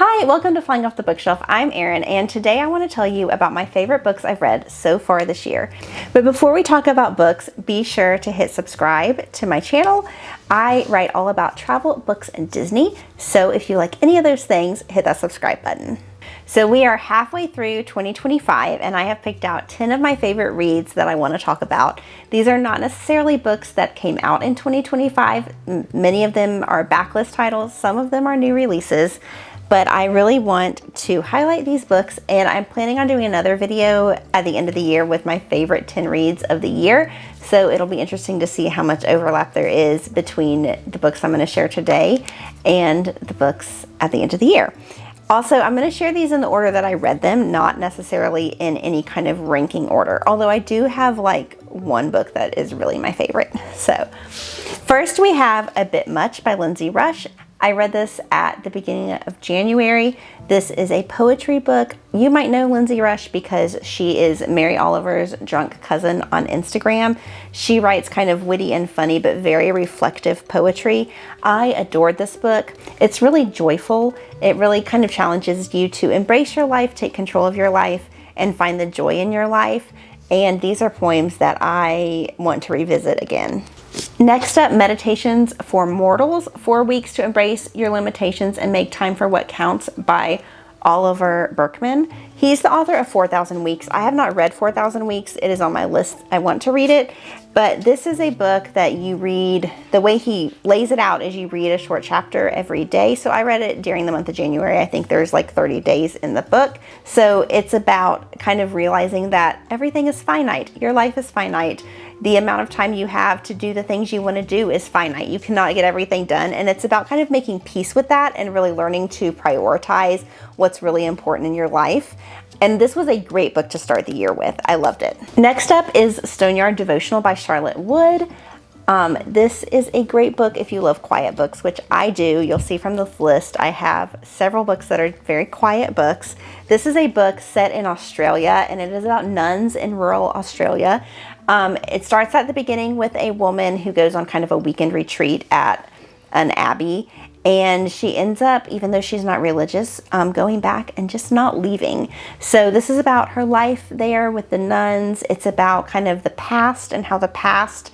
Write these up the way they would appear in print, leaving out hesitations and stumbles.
Hi, welcome to Flying Off the Bookshelf. I'm Erin, and today I want to tell you about my favorite books I've read so far this year. But before we talk about books, be sure to hit subscribe to my channel. I write all about travel, books, and Disney, so if you like any of those things, hit that subscribe button. So we are halfway through 2025, and I have picked out 10 of my favorite reads that I want to talk about. These are not necessarily books that came out in 2025. Many of them are backlist titles, some of them are new releases. But I really want to highlight these books, and I'm planning on doing another video at the end of the year with my favorite 10 reads of the year. So it'll be interesting to see how much overlap there is between the books I'm going to share today and the books at the end of the year. Also, I'm going to share these in the order that I read them, not necessarily in any kind of ranking order, although I do have like one book that is really my favorite. So first we have A Bit Much by Lindsay Rush. I read this at the beginning of January. This is a poetry book. You might know Lindsay Rush because she is Mary Oliver's drunk cousin on Instagram. She writes kind of witty and funny, but very reflective poetry. I adored this book. It's really joyful. It really kind of challenges you to embrace your life, take control of your life, and find the joy in your life. And these are poems that I want to revisit again. Next up, Meditations for Mortals, 4 Weeks to Embrace Your Limitations and Make Time for What Counts by Oliver Burkeman. He's the author of 4,000 Weeks. I have not read 4,000 Weeks. It is on my list. I want to read it, but this is a book that you read, the way he lays it out is you read a short chapter every day. So I read it during the month of January. I think there's like 30 days in the book. So it's about kind of realizing that everything is finite. Your life is finite. The amount of time you have to do the things you want to do is finite. You cannot get everything done. And it's about kind of making peace with that and really learning to prioritize what's really important in your life. And this was a great book to start the year with. I loved it. Next up is Stoneyard Devotional by Charlotte Wood. This is a great book if you love quiet books, which I do. You'll see from this list, I have several books that are very quiet books. This is a book set in Australia, and it is about nuns in rural Australia. It starts at the beginning with a woman who goes on kind of a weekend retreat at an abbey, and she ends up, even though she's not religious, going back and just not leaving. So this is about her life there with the nuns. It's about kind of the past and how the past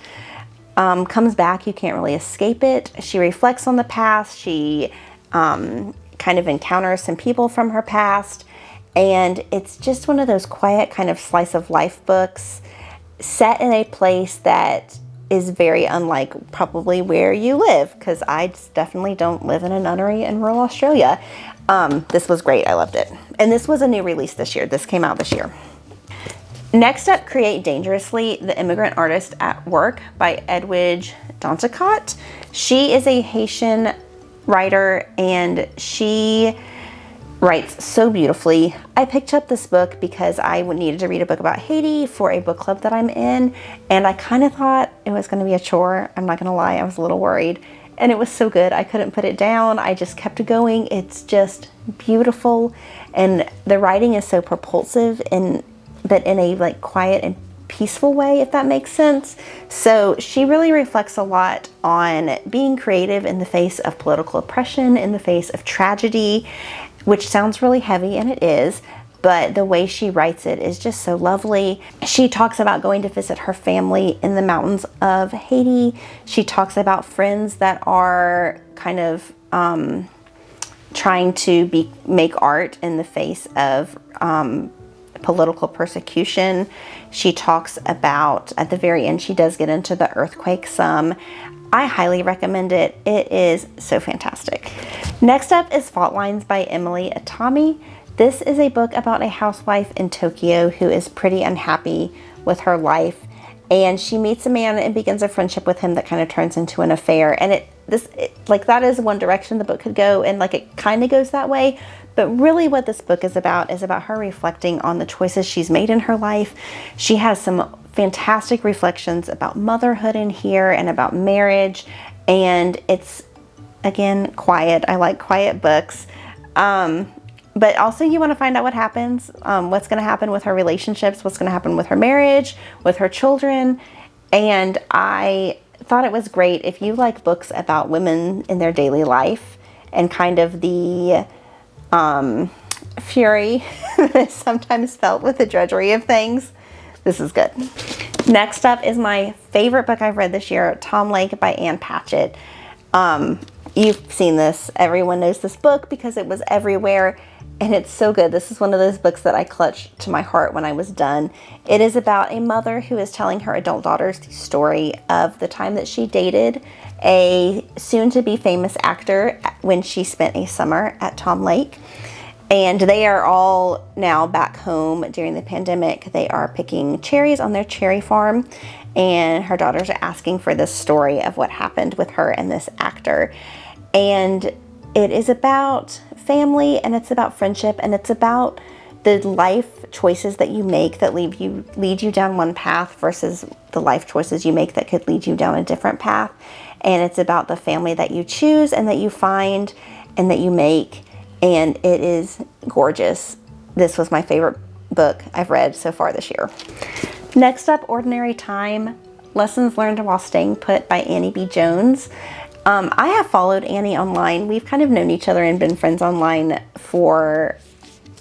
comes back. You can't really escape it. She reflects on the past. She kind of encounters some people from her past, and it's just one of those quiet kind of slice of life books set in a place that is very unlike probably where you live, because I definitely don't live in a nunnery in rural Australia. This was great. I loved it. And this was a new release this year. This came out this year. Next up, Create Dangerously, The Immigrant Artist at Work by Edwidge Danticott. She is a Haitian writer, and she writes so beautifully. I picked up this book because I needed to read a book about Haiti for a book club that I'm in, and I kind of thought it was going to be a chore. I'm not going to lie, I was a little worried. And it was so good. I couldn't put it down. I just kept going. It's just beautiful, and the writing is so propulsive, but in a like quiet and peaceful way, if that makes sense. So she really reflects a lot on being creative in the face of political oppression, in the face of tragedy, which sounds really heavy, and it is, but the way she writes it is just so lovely. She talks about going to visit her family in the mountains of Haiti. She talks about friends that are kind of trying to make art in the face of political persecution. She talks about, at the very end, she does get into the earthquake some. I highly recommend it. It is so fantastic. Next up is Fault Lines by Emily Atami. This is a book about a housewife in Tokyo who is pretty unhappy with her life, and she meets a man and begins a friendship with him that kind of turns into an affair. And like that is one direction the book could go, and like it kind of goes that way. But really what this book is about her reflecting on the choices she's made in her life. She has some fantastic reflections about motherhood in here and about marriage, and it's, again, quiet. I like quiet books. But also you want to find out what happens, what's going to happen with her relationships, what's going to happen with her marriage, with her children. And I thought it was great if you like books about women in their daily life and kind of the fury that is sometimes felt with the drudgery of things. This is good. Next up is my favorite book I've read this year, Tom Lake by Ann Patchett. You've seen this. Everyone knows this book because it was everywhere, and it's so good. This is one of those books that I clutched to my heart when I was done. It is about a mother who is telling her adult daughters the story of the time that she dated a soon-to-be famous actor when she spent a summer at Tom Lake. And they are all now back home during the pandemic. They are picking cherries on their cherry farm, and her daughters are asking for this story of what happened with her and this actor. And it is about family, and it's about friendship, and it's about the life choices that you make that lead you down one path versus the life choices you make that could lead you down a different path. And it's about the family that you choose and that you find and that you make. And it is gorgeous. This was my favorite book I've read so far this year. Next up, Ordinary Time, Lessons Learned While Staying Put by Annie B. Jones. I have followed Annie online. We've kind of known each other and been friends online for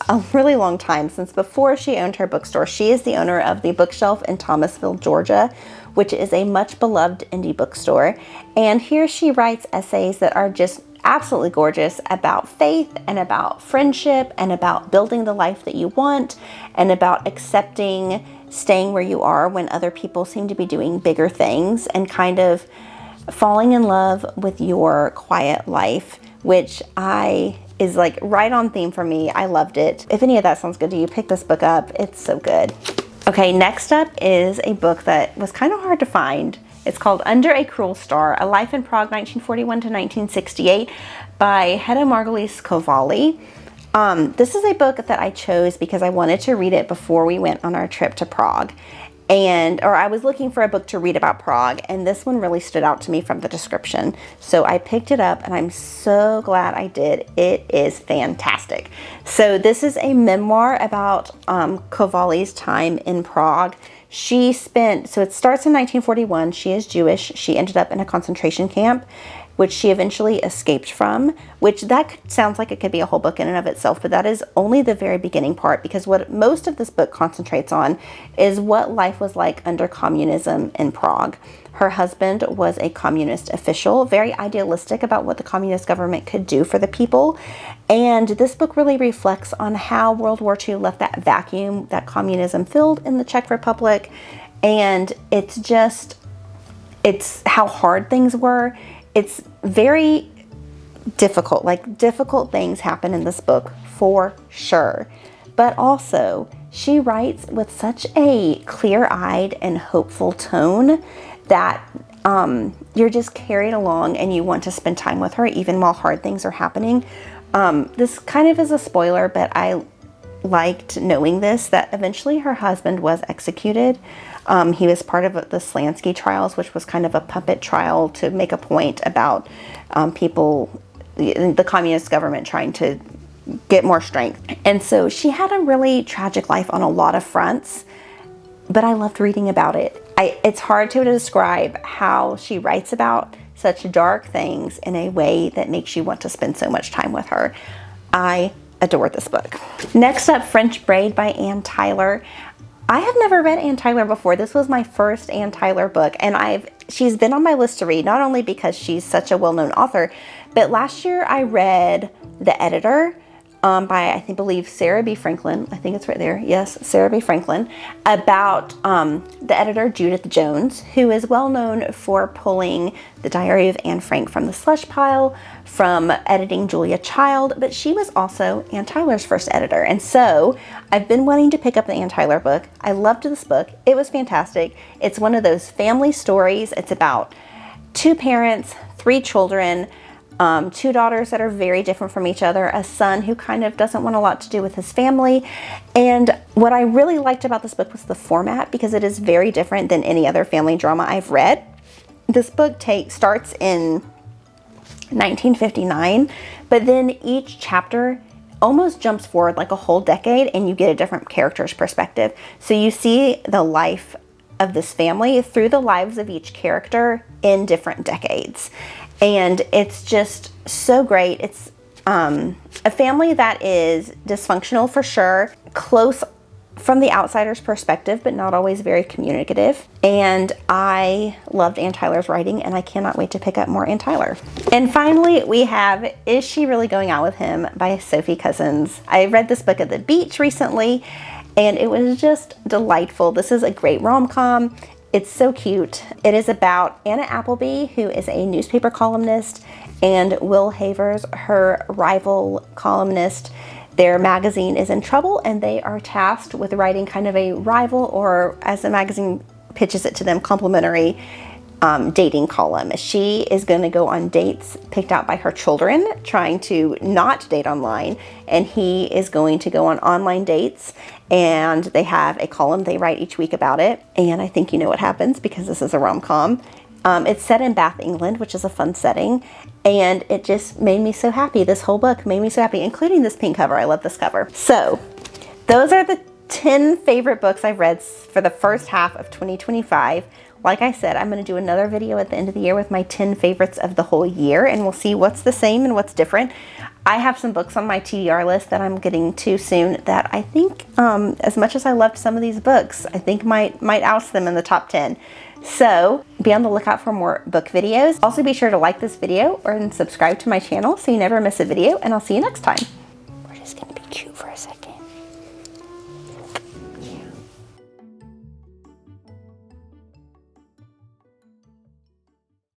a really long time, since before she owned her bookstore. She is the owner of The Bookshelf in Thomasville, Georgia, which is a much beloved indie bookstore. And here she writes essays that are just absolutely gorgeous about faith and about friendship and about building the life that you want and about accepting staying where you are when other people seem to be doing bigger things, and kind of falling in love with your quiet life, which is like right on theme for me. I loved it. If any of that sounds good to you, pick this book up. It's so good. Okay, next up is a book that was kind of hard to find. It's called Under a Cruel Star, A Life in Prague, 1941 to 1968 by Hedda Margulies Kowali. This is a book that I chose because I wanted to read it before we went on our trip to Prague. Or I was looking for a book to read about Prague, and this one really stood out to me from the description. So I picked it up, and I'm so glad I did. It is fantastic. So this is a memoir about Kowali's time in Prague. So it starts in 1941. She is Jewish. She ended up in a concentration camp, which she eventually escaped from, which sounds like it could be a whole book in and of itself, but that is only the very beginning part, because what most of this book concentrates on is what life was like under communism in Prague. Her husband was a communist official, very idealistic about what the communist government could do for the people. And this book really reflects on how World War II left that vacuum that communism filled in the Czech Republic. And it's how hard things were. It's very difficult, like difficult things happen in this book for sure. But also, she writes with such a clear-eyed and hopeful tone that you're just carried along and you want to spend time with her even while hard things are happening. This kind of is a spoiler, but I liked knowing that eventually her husband was executed. He was part of the Slansky trials, which was kind of a puppet trial to make a point about the communist government trying to get more strength. And so she had a really tragic life on a lot of fronts, but I loved reading about it. It's hard to describe how she writes about such dark things in a way that makes you want to spend so much time with her. I adore this book. Next up, French Braid by Anne Tyler. I have never read Anne Tyler before. This was my first Anne Tyler book, and she's been on my list to read, not only because she's such a well-known author, but last year I read The Editor by, I believe, Sarah B. Franklin. I think it's right there. Yes, Sarah B. Franklin, about the editor Judith Jones, who is well known for pulling The Diary of Anne Frank from the slush pile, from editing Julia Child, but she was also Anne Tyler's first editor. And so I've been wanting to pick up the Anne Tyler book. I loved this book. It was fantastic. It's one of those family stories. It's about two parents, three children, two daughters that are very different from each other, a son who kind of doesn't want a lot to do with his family. And what I really liked about this book was the format, because it is very different than any other family drama I've read. This book starts in 1959, but then each chapter almost jumps forward like a whole decade, and you get a different character's perspective. So you see the life of this family through the lives of each character in different decades. And it's just so great. It's a family that is dysfunctional for sure, close from the outsider's perspective, but not always very communicative. And I loved Ann Tyler's writing, and I cannot wait to pick up more Ann Tyler. And finally, we have Is She Really Going Out With Him by Sophie Cousins. I read this book at the beach recently, and it was just delightful. This is a great rom-com. It's so cute. It is about Anna Appleby, who is a newspaper columnist, and Will Havers, her rival columnist. Their magazine is in trouble, and they are tasked with writing kind of a rival, or as the magazine pitches it to them, complimentary dating column. She is going to go on dates picked out by her children, trying to not date online, and he is going to go on online dates, and they have a column they write each week about it. And I think you know what happens, because this is a rom-com. It's set in Bath, England, which is a fun setting, and it just made me so happy. This whole book made me so happy, including this pink cover. I love this cover. So those are the 10 favorite books I've read for the first half of 2025. Like I said, I'm going to do another video at the end of the year with my 10 favorites of the whole year, and we'll see what's the same and what's different. I have some books on my TBR list that I'm getting to soon that I think, as much as I loved some of these books, I think might oust them in the top 10. So be on the lookout for more book videos. Also be sure to like this video and subscribe to my channel so you never miss a video, and I'll see you next time.